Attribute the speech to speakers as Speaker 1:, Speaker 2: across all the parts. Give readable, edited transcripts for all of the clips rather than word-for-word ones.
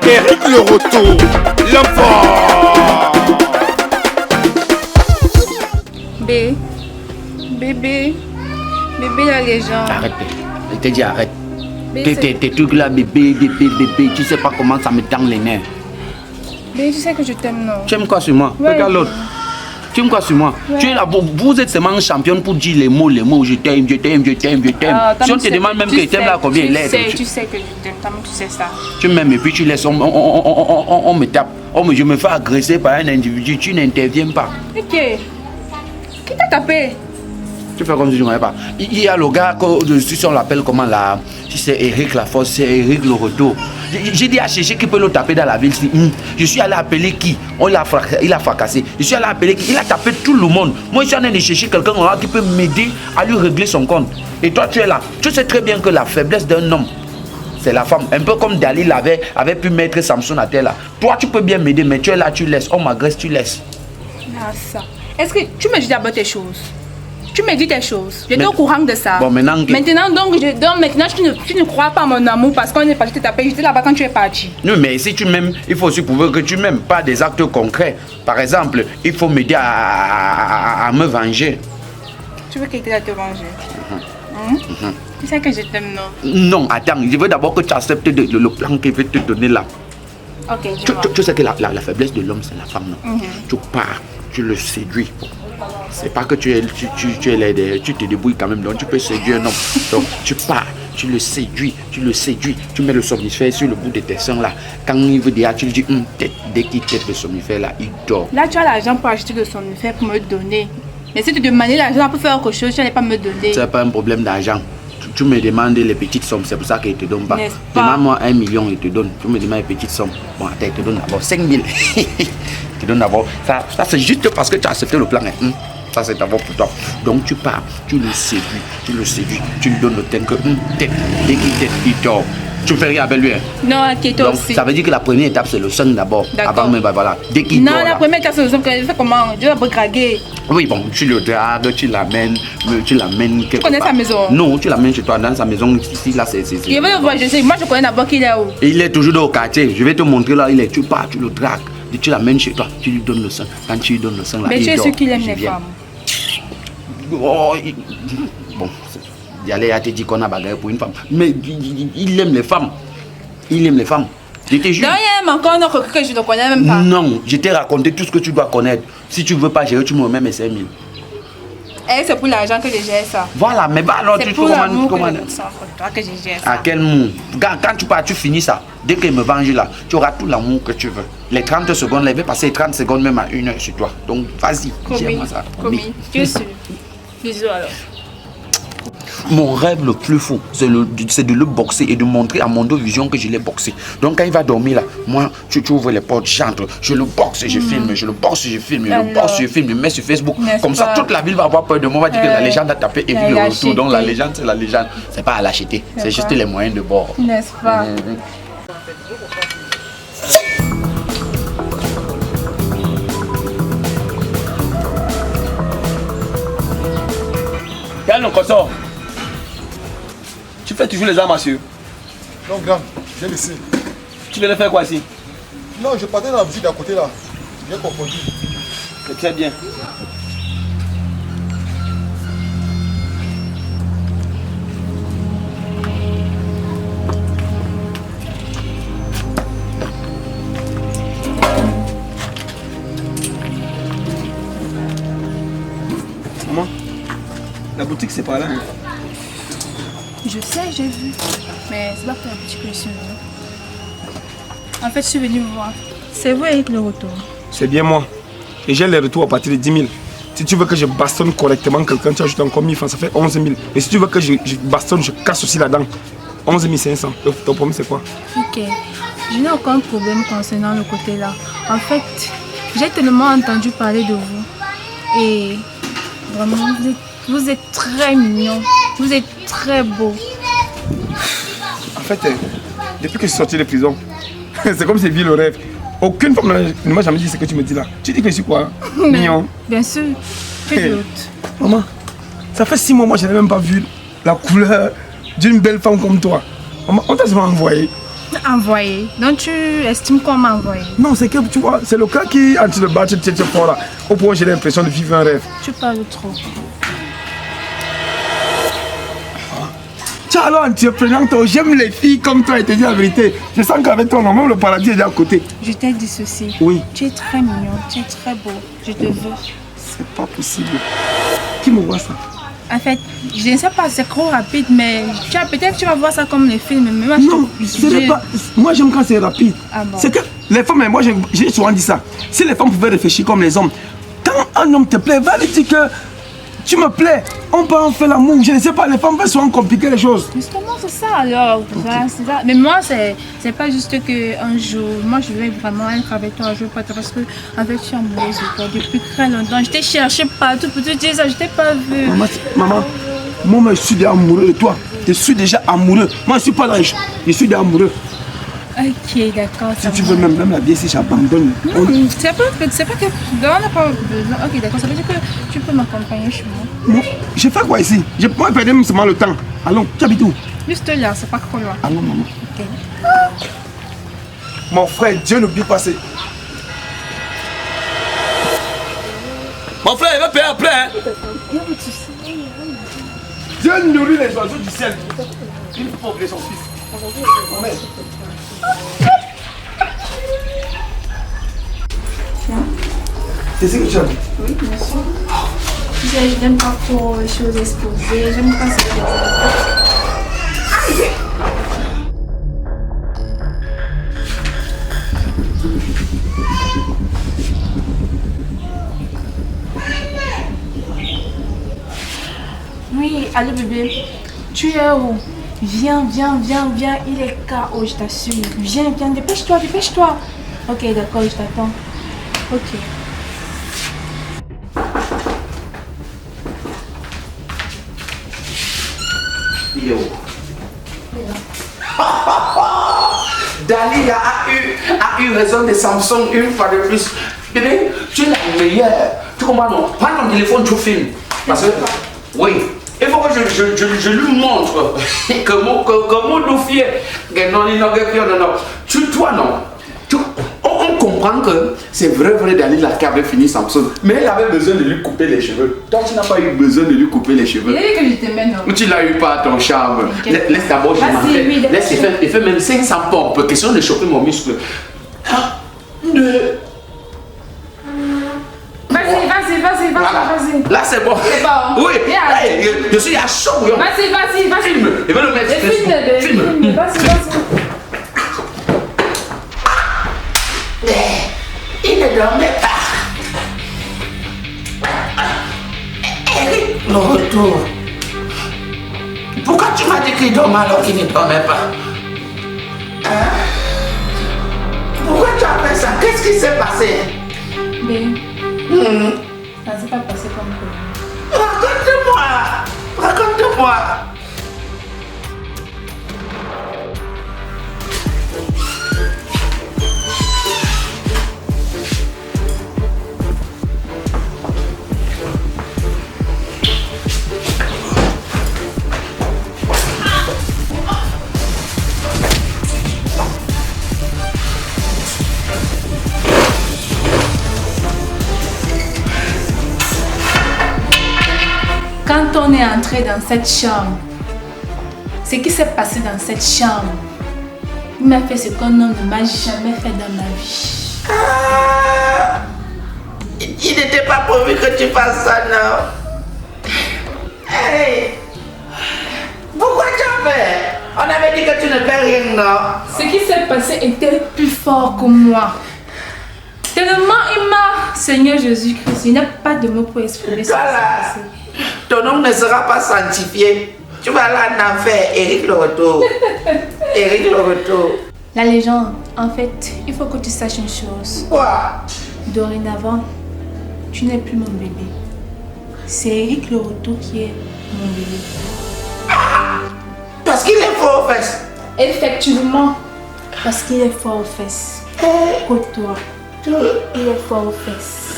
Speaker 1: Eric le retour, l'enfant.
Speaker 2: Bébé, la légende.
Speaker 3: Arrête, je t'ai dit arrête. Tes trucs là, bébé, tu sais pas comment ça me tend les nerfs.
Speaker 2: Bébé, tu sais que je t'aime, non?
Speaker 3: Tu aimes quoi sur moi?
Speaker 2: Ouais.
Speaker 3: Regarde l'autre. Tu aimes quoi sur moi?
Speaker 2: Ouais.
Speaker 3: Tu es là, vous êtes seulement championne pour dire les mots, je t'aime. Si on te demande même que tu aimes là combien il est.
Speaker 2: Tu sais que je t'aime, tu sais ça.
Speaker 3: Tu m'aimes et puis tu laisses, on me tape. Je me fais agresser par un individu, tu n'interviens pas.
Speaker 2: Ok. Qui t'a tapé?
Speaker 3: Tu fais comme si je ne connais pas. Il y a le gars, si on l'appelle comment là, si c'est Eric Lafosse, c'est Eric le retour. J'ai dit à Chéché qui peut le taper dans la ville. Je suis allé appeler qui? Il a fracassé. Je suis allé appeler qui? Il a tapé tout le monde. Moi, je suis allé chercher quelqu'un qui peut m'aider à lui régler son compte. Et toi, tu es là. Tu sais très bien que la faiblesse d'un homme, c'est la femme. Un peu comme Dalil avait pu mettre Samson à terre là. Toi, tu peux bien m'aider, mais tu es là, tu laisses. On m'agresse, tu laisses.
Speaker 2: Ah, ça. Est-ce que tu me dis d'abord tes choses? Tu me dis tes choses. J'étais au courant de ça.
Speaker 3: Bon, maintenant,
Speaker 2: donc, maintenant tu ne crois pas à mon amour parce qu'on est parti te taper. J'étais là-bas quand tu es parti.
Speaker 3: Non, mais si tu m'aimes, il faut aussi prouver que tu m'aimes, pas des actes concrets. Par exemple, il faut m'aider à me venger.
Speaker 2: Tu veux qu'il t'aide à te venger? Tu sais que je t'aime, non?
Speaker 3: Non, attends, je veux d'abord que tu acceptes le plan qu'il veut te donner là.
Speaker 2: Ok,
Speaker 3: Tu sais que la faiblesse de l'homme, c'est la femme, non? Tu pars, tu le séduis. C'est pas que tu te débrouilles quand même, donc tu peux séduire un homme. Donc tu pars, tu le séduis, tu mets le somnifère sur le bout de tes seins là. Quand il veut dire, tu lui dis, dès qu'il tête le somnifère là, il dort.
Speaker 2: Là, tu as l'argent pour acheter le somnifère pour me donner. Mais si tu demandais l'argent pour faire quelque chose, tu n'allais pas me donner.
Speaker 3: C'est pas un problème d'argent. Tu me demandes les petites sommes, c'est pour ça qu'il ne te donne pas. Demande-moi 1 million, il te donne. Tu me demandes les petites sommes. Bon, attends, il te donne d'abord 5 000. Il te donne d'abord. Ça c'est juste parce que tu as accepté le plan. Ça, c'est d'abord pour toi. Donc, tu pars, tu le séduis, tu lui donnes le temps que dès qu'il t'aide, il dort. Tu ne fais rien avec lui.
Speaker 2: Non, ok, toi
Speaker 3: donc,
Speaker 2: aussi.
Speaker 3: Ça veut dire que la première étape, c'est le sang d'abord. Avant même, voilà. Dès qu'il dort.
Speaker 2: Non, la première étape, c'est le sang. Tu fais comment? Je vais draguer.
Speaker 3: Oui, bon, tu le dragues, tu l'amènes quelque
Speaker 2: Tu connais
Speaker 3: part.
Speaker 2: sa maison?
Speaker 3: Non, tu l'amènes chez toi, dans sa maison. Ici, là, c'est.
Speaker 2: Je vais le voir, je sais. Moi, je connais d'abord qu'il est où.
Speaker 3: Il est toujours dans le quartier. Je vais te montrer là, il est. Tu pars, tu le dragues. Tu l'amènes chez toi, tu lui donnes le sang. Quand tu lui donnes le sang, là,
Speaker 2: mais
Speaker 3: il
Speaker 2: tu es
Speaker 3: dort.
Speaker 2: sûr qu'il aime les femmes?
Speaker 3: Oh, bon, Dialé a te dit qu'on a bagarré pour une femme. Mais il aime les femmes. Il aime les femmes. Je te jure.
Speaker 2: Non, il y a encore un autre que je ne connais même pas.
Speaker 3: Non, je t'ai raconté tout ce que tu dois connaître. Si tu ne veux pas gérer, tu me remets mes 5 000.
Speaker 2: Et c'est pour l'argent que je gère ça.
Speaker 3: Voilà, mais bah alors
Speaker 2: c'est
Speaker 3: tu
Speaker 2: pour l'amour
Speaker 3: comment
Speaker 2: que je gère ça.
Speaker 3: à quel moment? Quand tu pars, tu finis ça. Dès qu'il me venge là, tu auras tout l'amour que tu veux. Les 30 secondes là, il va passer 30 secondes même à 1 heure sur toi. Donc vas-y, gère-moi ça.
Speaker 2: Promis. Tu es sûr? Bisous alors.
Speaker 3: Mon rêve le plus fou, c'est de le boxer et de montrer à Mondo Vision que je l'ai boxé. Donc quand il va dormir là, moi, tu ouvres les portes, j'entre, je le boxe et je filme, je le boxe et je filme, je le boxe et je filme, je mets sur Facebook. Comme ça, toute la ville va avoir peur de moi, va dire que la légende a tapé et puis le retour. Donc la légende, c'est la légende. C'est pas à l'acheter, c'est juste les moyens de bord.
Speaker 2: N'est-ce pas?
Speaker 4: Quel le consort? Tu fais toujours les armes à cieux?
Speaker 5: Non, grand, j'ai laissé.
Speaker 4: Tu viens de faire quoi ici?
Speaker 5: Non, je partais dans la boutique d'à côté là. J'ai confondu.
Speaker 4: C'est très bien. Maman, la boutique c'est pas là. Hein?
Speaker 2: Je sais, j'ai vu. Mais c'est pas pour la boutique que je suis venue. En fait, je suis venue vous voir. C'est vous avec le retour.
Speaker 4: C'est bien moi. Et j'ai les retours à partir de 10 000. Si tu veux que je bastonne correctement quelqu'un, tu ajoutes encore 1000 francs, ça fait 11 000. Et si tu veux que je bastonne, je casse aussi la dent. 11 500. Ton problème c'est quoi?
Speaker 2: Ok. Je n'ai aucun problème concernant le côté là. En fait, j'ai tellement entendu parler de vous. Et vraiment, vous êtes très mignon. Vous êtes très beau.
Speaker 4: En fait, depuis que je suis sorti de prison, c'est comme si je vis le rêve. Aucune femme ne m'a jamais dit ce que tu me dis là. Tu dis que je suis quoi? Mignon.
Speaker 2: Bien sûr. Tu es l'autre.
Speaker 4: Maman, ça fait 6 mois, moi je n'ai même pas vu la couleur d'une belle femme comme toi. Maman, on t'a souvent envoyé.
Speaker 2: Envoyé. Donc tu estimes qu'on m'a envoyé?
Speaker 4: Non, c'est que tu vois, c'est le cas qui est en train de battre cette fort là. Au point où j'ai l'impression de vivre un rêve.
Speaker 2: Tu parles trop.
Speaker 4: Tiens, alors, entreprenant, j'aime les filles comme toi et te dire la vérité. Je sens qu'avec toi, même le paradis est déjà à côté.
Speaker 2: Je t'ai dit ceci.
Speaker 4: Oui.
Speaker 2: Tu es très mignon, tu es très beau. Je te veux.
Speaker 4: C'est pas possible. Qui me voit ça?
Speaker 2: En fait, je ne sais pas, c'est trop rapide, mais peut-être tu vas voir ça comme les films. Mais moi,
Speaker 4: Non, c'est pas. Moi, j'aime quand c'est rapide.
Speaker 2: Ah bon?
Speaker 4: C'est que les femmes, moi, j'ai souvent dit ça. Si les femmes pouvaient réfléchir comme les hommes, quand un homme te plaît, va lui dire que tu me plais. On peut en faire l'amour. Je ne sais pas, les femmes veulent souvent compliquer les choses.
Speaker 2: Justement, c'est ça alors. Voilà, c'est ça. Mais moi, c'est pas juste qu'un jour, moi je vais vraiment être avec toi un jour parce que avec tu es amoureuse de toi depuis très longtemps. Je t'ai cherché partout pour te dire ça, je t'ai pas vu.
Speaker 4: Maman, moi, je suis déjà amoureux de toi. Je suis déjà amoureux. Moi, je suis pas là, je suis déjà amoureux.
Speaker 2: Ok, d'accord.
Speaker 4: Si tu veux même la vie, si j'abandonne.
Speaker 2: C'est pas que. On n'a pas besoin. Ok, d'accord. Ça veut dire que tu peux m'accompagner chez moi.
Speaker 4: Moi, je fais quoi ici? Je peux perdre seulement le temps. Allons, tu habites où?
Speaker 2: Juste là, c'est pas trop loin.
Speaker 4: Allons, maman.
Speaker 2: Ok.
Speaker 4: Mon frère, Dieu n'oublie pas c'est.
Speaker 3: Mon frère, il va payer après. Hein?
Speaker 4: Dieu nourrit les oiseaux du ciel. Il faut oublier son fils. Amen. C'est ce que tu as dit?
Speaker 2: Oui, bien sûr. Je n'aime pas trop les choses exposées. J'aime pas ça. Oui, allô bébé. Tu es où? Viens, il est KO, je t'assure. Viens, dépêche-toi. Ok, d'accord, je t'attends. Ok.
Speaker 3: Il est où? Dali a eu raison de Samsung une fois de plus. Bébé, tu es la meilleure. Tu comprends non? Prends ton téléphone, tu filmes. Parce que, oui, il faut que je lui montre comment nous fier. Non. Toi non. On comprend que c'est vrai Dalila qui avait fini Samsung, mais elle avait besoin de lui couper les cheveux. Toi, tu n'as pas eu besoin de lui couper les cheveux.
Speaker 2: Il a dit que je t'aimais, non?
Speaker 3: Tu l'as eu pas ton charme.
Speaker 2: Okay.
Speaker 3: Laisse d'abord, je m'en fais.
Speaker 2: Oui,
Speaker 3: Laisse, il fait même 500 pompes. Question de choper mon muscle.
Speaker 2: Vas-y.
Speaker 3: Là, c'est bon.
Speaker 2: C'est bon.
Speaker 3: Oui.
Speaker 2: Yeah.
Speaker 3: Là, je suis à chaud.
Speaker 2: Vas-y.
Speaker 3: Filme. Il va le mettre.
Speaker 2: Filme. Vas-y.
Speaker 3: Il ne dormait pas. Eric, le retour. Pourquoi tu m'as dit qu'il dormait alors qu'il ne dormait pas? Hein? Pourquoi tu as fait ça? Qu'est-ce qui s'est passé?
Speaker 2: Mais ça s'est pas passé comme ça.
Speaker 3: Raconte-moi.
Speaker 2: Quand on est entré dans cette chambre, ce qui s'est passé dans cette chambre, il m'a fait ce qu'un homme ne m'a jamais fait dans ma vie.
Speaker 3: Ah, il n'était pas prévu que tu fasses ça, non? Hey, pourquoi tu as fait? On avait dit que tu ne fais rien, non?
Speaker 2: Ce qui s'est passé était plus fort que moi. Tellement il m'a, Seigneur Jésus-Christ, il n'y a pas de mots pour exprimer ça.
Speaker 3: Voilà. Ton nom ne sera pas sanctifié. Tu vas là en enfer, Eric le retour. Eric le retour.
Speaker 2: La légende, en fait, il faut que tu saches une chose.
Speaker 3: Quoi?
Speaker 2: Dorénavant, tu n'es plus mon bébé. C'est Eric le retour qui est mon bébé.
Speaker 3: Ah, parce qu'il est fort aux fesses.
Speaker 2: Effectivement, parce qu'il est fort aux fesses. Côte-toi. Il est fort aux fesses.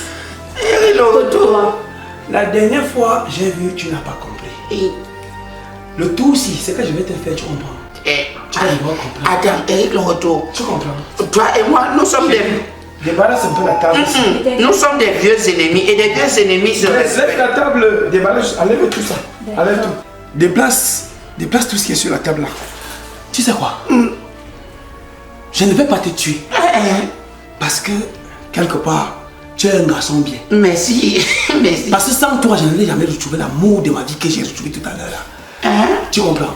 Speaker 3: Eric le retour.
Speaker 4: La dernière fois, j'ai vu, tu n'as pas compris.
Speaker 3: Et
Speaker 4: Le tout aussi, c'est que je vais te faire, tu comprends.
Speaker 3: Attends, Eric le retour.
Speaker 4: Tu comprends?
Speaker 3: Toi et moi, nous sommes des...
Speaker 4: Débarrasse un peu la table.
Speaker 3: Nous sommes des vieux ennemis et des vieux ennemis se
Speaker 4: Lève
Speaker 3: respectent.
Speaker 4: la table, débarrasse, enlève tout ça. Enlève tout. Déplace tout ce qui est sur la table là.
Speaker 6: Tu sais quoi? Je ne vais pas te tuer. Parce que, quelque part, tu es un garçon bien.
Speaker 3: Merci, merci.
Speaker 6: Parce que sans toi, je n'allais jamais retrouver l'amour de ma vie que j'ai retrouvé tout à l'heure là. Tu comprends?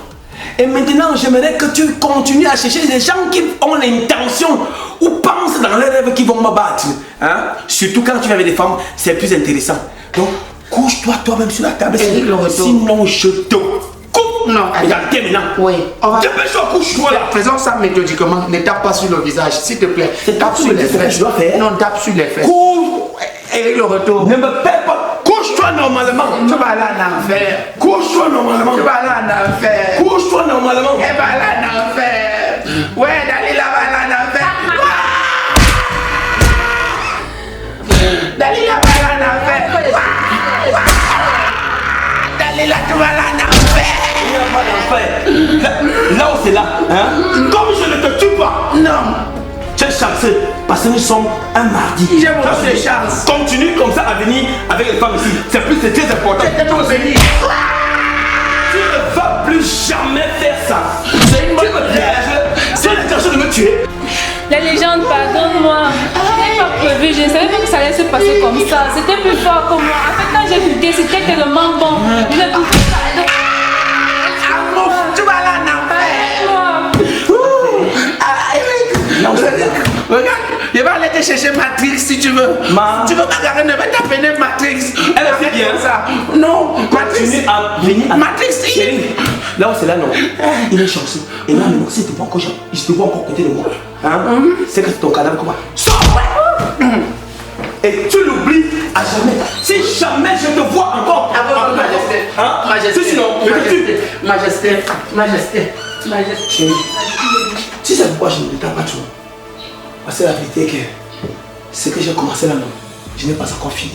Speaker 6: Et maintenant, j'aimerais que tu continues à chercher des gens qui ont l'intention ou pensent dans leurs rêves qu'ils vont me battre. Hein? Surtout quand tu vas avec des femmes, c'est plus intéressant. Donc, couche-toi toi-même sur la table.
Speaker 3: Eric le retour.
Speaker 6: Sinon, je te coupe.
Speaker 3: Non,
Speaker 6: Regarde, maintenant.
Speaker 3: Oui, on va...
Speaker 6: Dépêche-toi, couche-toi là.
Speaker 3: Faisons ça méthodiquement. Ne tape pas sur le visage, s'il te plaît. Tape sur les
Speaker 6: c'est ce que
Speaker 3: fesses.
Speaker 6: je dois faire.
Speaker 3: Non, tape sur les fesses.
Speaker 6: Couche.
Speaker 3: Eric le retour.
Speaker 6: Ne me perds pas. Couche-toi normalement.
Speaker 3: Tu vas aller en enfer.
Speaker 6: Couche-toi normalement.
Speaker 3: Tu vas aller en enfer.
Speaker 6: Couche-toi normalement.
Speaker 3: Elle va aller en enfer. Ouais, Dalila va aller en enfer. Dalila va aller en enfer. Dalila, tu vas aller en enfer.
Speaker 6: Il n'y a pas d'enfer. Là où c'est là, hein? Comme je ne te tue pas.
Speaker 3: Non.
Speaker 6: Tu es chanceux parce que nous sommes un mardi.
Speaker 3: J'ai beaucoup de chance.
Speaker 6: Continue comme ça à venir avec les femmes ici. C'est très important.
Speaker 3: C'est trop béni.
Speaker 6: Tu ne vas plus jamais faire ça.
Speaker 3: C'est une bonne
Speaker 6: Tu me pièges. Tu as l'intention de me tuer.
Speaker 2: La légende, pardonne-moi. Je n'ai pas prévu, je ne savais pas que ça allait se passer comme ça. C'était plus fort que moi. En fait, quand j'ai goûté, c'était tellement bon. Je ne pouvais pas.
Speaker 3: Amour, tu vas aller en enfer. Ah, Eric. Regarde, je vais aller te chercher Matrix si tu veux. Tu veux bagarrer, ne vais t'appeler Matrix.
Speaker 6: Elle a fait bien
Speaker 3: ça. Non, Matrix.
Speaker 6: Continue à venir à...
Speaker 3: Matrix,
Speaker 6: Chérie, là où c'est là, non. Il est chanceux. Et là, maintenant, si tu vois encore, je te vois encore côté de moi. Hein? C'est que c'est ton cadavre qu'on va. Sors! Et tu l'oublies à jamais. Si jamais je te vois encore.
Speaker 3: Majesté.
Speaker 6: Hein?
Speaker 3: Majesté.
Speaker 6: Si sinon, je te tue.
Speaker 3: Majesté. Majesté. Majesté.
Speaker 6: Chérie, tu sais pourquoi je ne t'aime pas toujours? Parce que la vérité est que ce que j'ai commencé là, non, je n'ai pas encore fini.